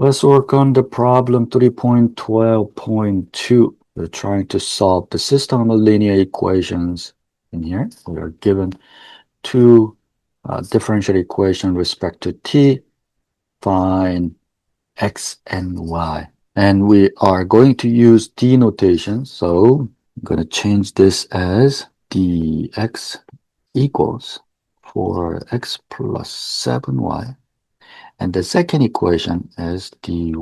Let's work on the problem 3.12.2. We're trying to solve the system of linear equations. In here, we are given two differential equations with respect to t. Find x and y. And we are going to use d notation. So I'm going to change this as dx equals 4x plus 7y. And the second equation is dy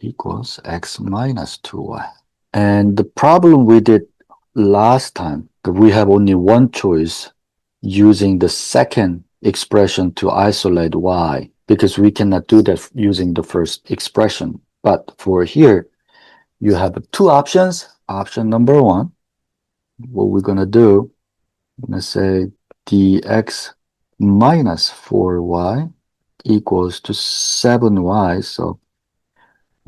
equals x minus 2y. And the problem we did last time, we have only one choice using the second expression to isolate y, because we cannot do that using the first expression. But for here, you have two options. Option number one, what we're going to do, I'm going to say dx minus 4y equals to 7y. So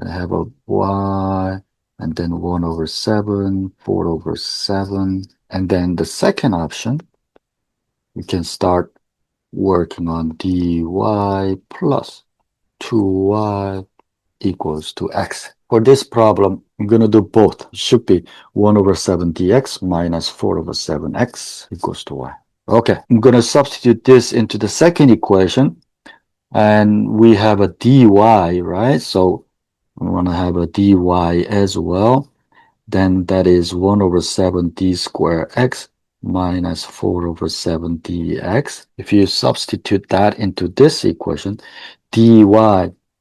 I have a y and then 1 over 7, 4 over 7. And then the second option, we can start working on dy plus 2y equals to x. For this problem, I'm going to do both. It should be 1 over 7 dx minus 4 over 7x equals to y. Okay, I'm going to substitute this into the second equation. And we have a dy, right? So we want to have a dy as well. Then that is 1 over 7 d squared x minus 4 over 7 dx. If you substitute that into this equation, dy,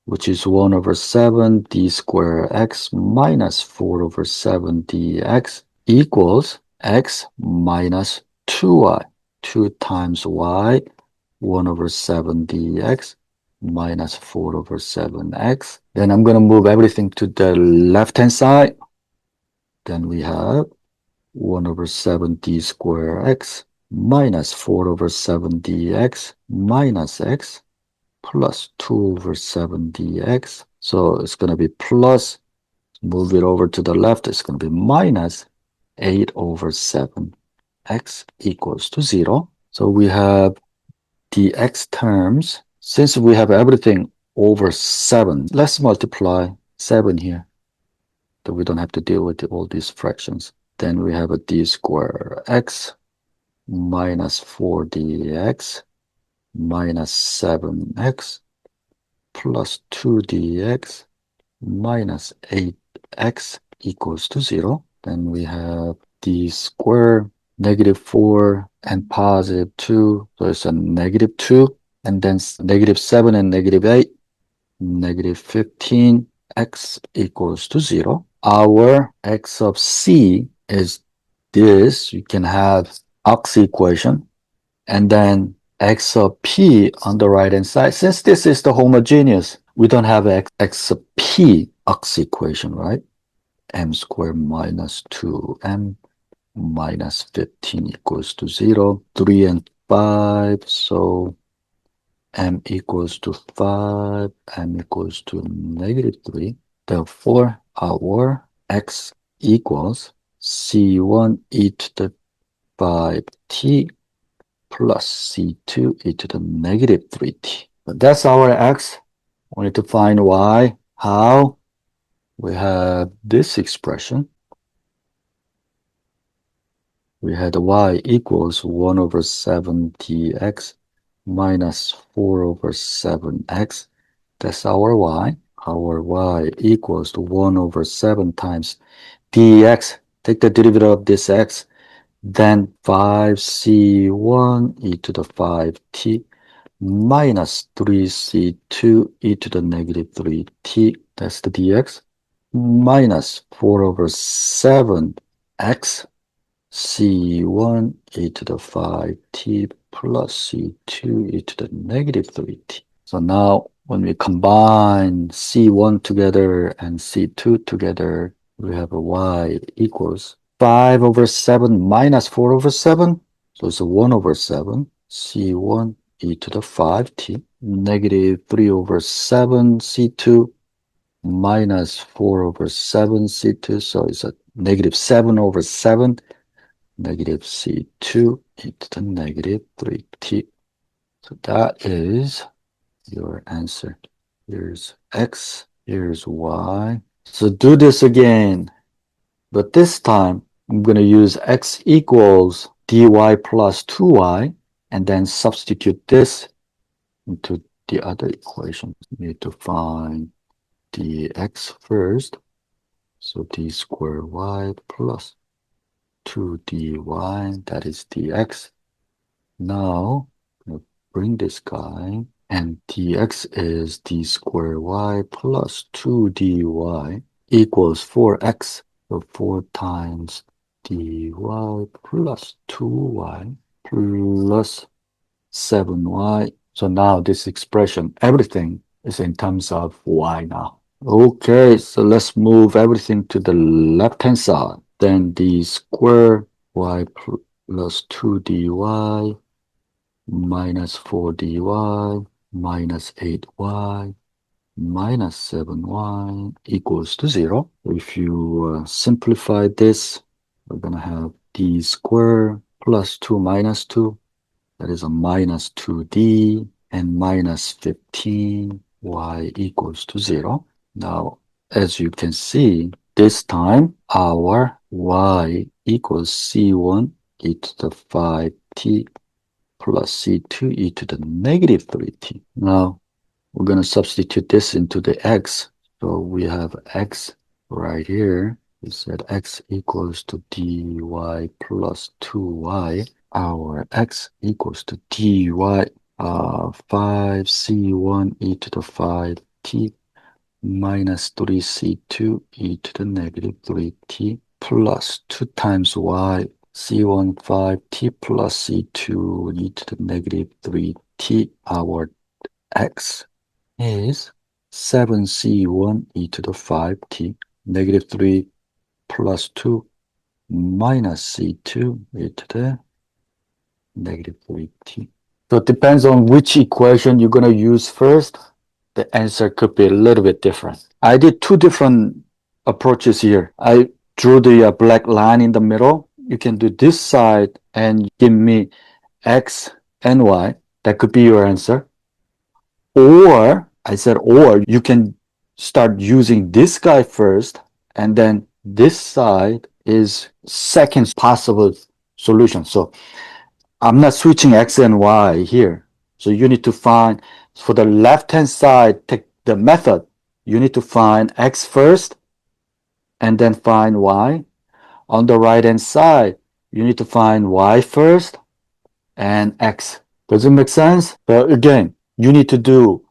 which is 1 over 7 d squared x minus 4 over 7 dx equals x minus 2y. 2 times y, 1 over 7 dx minus 4 over 7x. Then I'm going to move everything to the left-hand side. Then we have 1 over 7 d squared x minus 4 over 7 dx minus x plus 2 over 7 dx. So it's going to be plus, move it over to the left, it's going to be minus 8 over 7 x equals to 0. So we have the x terms. Since we have everything over 7, let's multiply 7 here, so we don't have to deal with all these fractions. Then we have a d squared x minus 4 dx minus 7x plus 2 dx minus 8x equals to 0. Then we have d squared, negative 4 and positive 2, so it's a negative 2. And then negative 7 and negative 8, negative 15, x equals to 0. Our x of c is this. You can have ox equation, and then x of p on the right hand side. Since this is the homogeneous, we don't have x of p ox equation, right? M squared minus 2m minus 15 equals to 0. 3 and 5, so m equals to 5, m equals to negative 3. Therefore, our x equals c1 e to the 5t plus c2 e to the negative 3t. But that's our x. We need to find y. How? We have this expression. We had y equals 1 over 7 dx minus 4 over 7x. That's our y. Our y equals to 1 over 7 times dx. Take the derivative of this x. Then 5c1 e to the 5t minus 3c2 e to the negative 3t. That's the dx. Minus 4 over 7x c1 e to the 5t plus c2 e to the negative 3t. So now when we combine c1 together and c2 together, we have a y equals 5 over 7 minus 4 over 7. So it's a 1 over 7 c1 e to the 5t negative 3 over 7 c2 minus 4 over 7 c2. So it's a negative 7 over 7 negative c2 e to the negative 3t. So that is your answer. Here's x Here's y. So do this again, but this time I'm going to use x equals dy plus 2y and then substitute this into the other equation. We need to find dx first. So d squared y plus 2dy, that is dx. Now, I'm going to bring this guy, and dx is d squared y plus 2dy equals 4x. So 4 times dy plus 2y plus 7y. So now this expression, everything is in terms of y now. Okay, so let's move everything to the left-hand side. Then d squared y plus 2dy minus 4dy minus 8y minus 7y equals to 0. If you simplify this, we're going to have d squared plus 2 minus 2. That is a minus 2d and minus 15y equals to 0. Now, as you can see, this time our y equals c1 e to the 5t plus c2 e to the negative 3t. Now, we're going to substitute this into the x. So we have x right here. We said x equals to dy plus 2y. Our x equals to dy 5c1 e to the 5t minus 3c2 e to the negative 3t plus 2 times y c1 5t plus c2 e to the negative 3t. Our x is 7c1 e to the 5t negative 3 plus 2 minus c2 e to the negative 3t. So it depends on which equation you're going to use first. The answer could be a little bit different. I did two different approaches here. I drew the black line in the middle. You can do this side and give me x and y. That could be your answer. Or, I said, or you can start using this guy first, and then this side is second possible solution. So I'm not switching x and y here. So you need to find, for the left-hand side, take the method. You need to find x first, and then find y. On the right-hand side, you need to find y first, and x. Does it make sense? But again, you need to do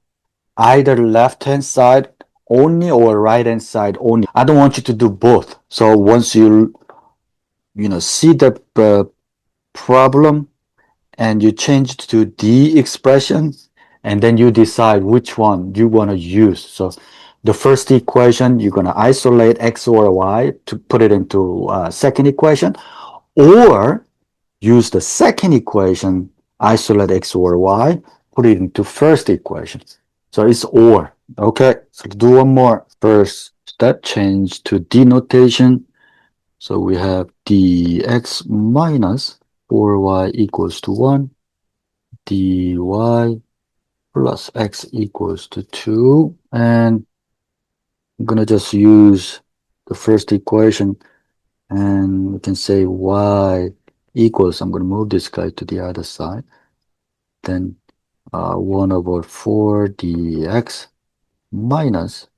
either left-hand side only or right-hand side only. I don't want you to do both. So once see the problem and you change to the expression, and then you decide which one you want to use. So the first equation, you're going to isolate x or y to put it into second equation, or use the second equation, isolate x or y, put it into first equation. So it's or. Okay, so do one more. First step, change to d notation. So we have dx minus 4y equals to 1, dy plus x equals to 2. And I'm going to just use the first equation, and we can say y equals, I'm going to move this guy to the other side, then 1 over 4 dx minus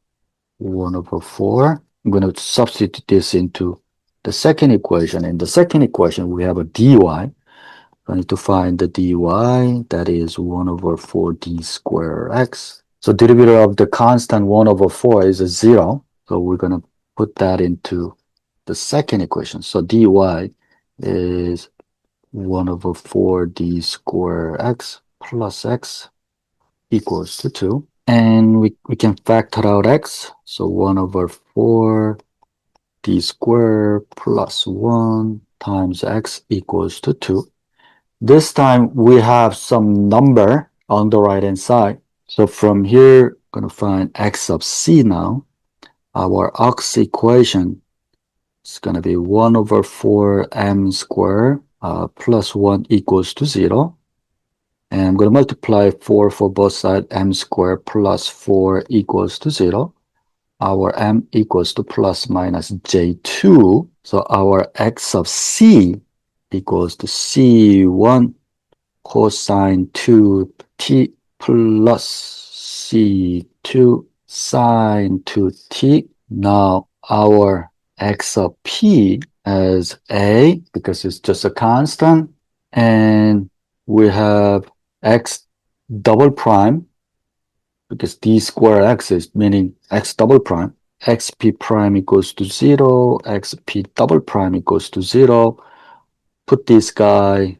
1 over 4. I'm going to substitute this into the second equation. In the second equation, we have a dy. I need to find the dy, that is 1 over 4 d squared x. So derivative of the constant 1 over 4 is a 0. So we're going to put that into the second equation. So dy is 1 over 4 d squared x plus x equals to 2. And we can factor out x. So 1 over 4 d squared plus 1 times x equals to 2. This time we have some number on the right hand side. So from here, I'm going to find x of c now. Our ox equation is going to be 1 over 4 m squared plus 1 equals to 0. And I'm going to multiply 4 for both sides, m squared plus 4 equals to 0. our m equals to plus minus j2. So our x of c equals to c1 cosine 2t plus c2 sine 2t. Now our x of p as a, because it's just a constant, and we have x double prime, because d squared x is meaning x double prime, xp prime equals to 0, xp double prime equals to 0. Put this guy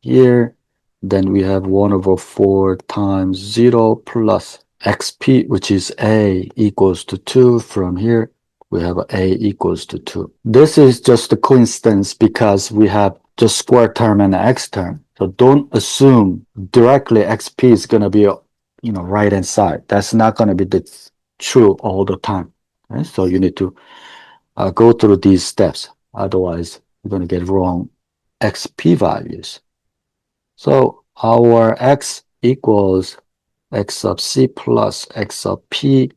here, then we have 1 over 4 times 0 plus xp, which is a equals to 2. From here, we have a equals to 2. This is just a coincidence because we have just square term and x term. So don't assume directly xp is going to be, right hand side. That's not going to be the true all the time. Okay? So you need to go through these steps. Otherwise, you're going to get wrong xp values. So our x equals x of c plus x of p.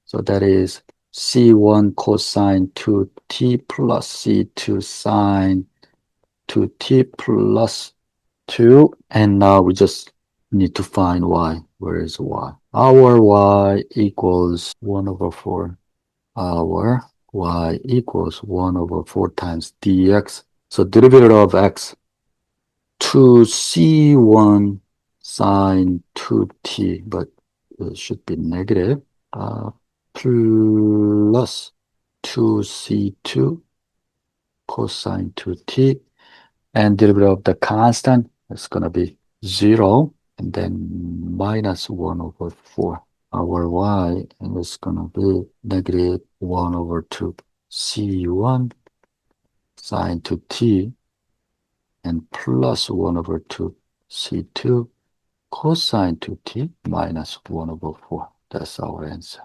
So that is c1 cosine 2t plus c2 sine 2t plus 2. And now we just need to find y. Where is y? Our y equals 1 over 4. Our y equals 1 over 4 times dx. So derivative of x, 2c1 sine 2t, but it should be negative, plus 2c2 cosine 2t, and derivative of the constant is going to be 0, and then minus 1 over 4. Our y is going to be negative 1 over 2 c1 sine 2t, and plus 1 over 2 c2 cosine 2t minus 1 over 4. That's our answer.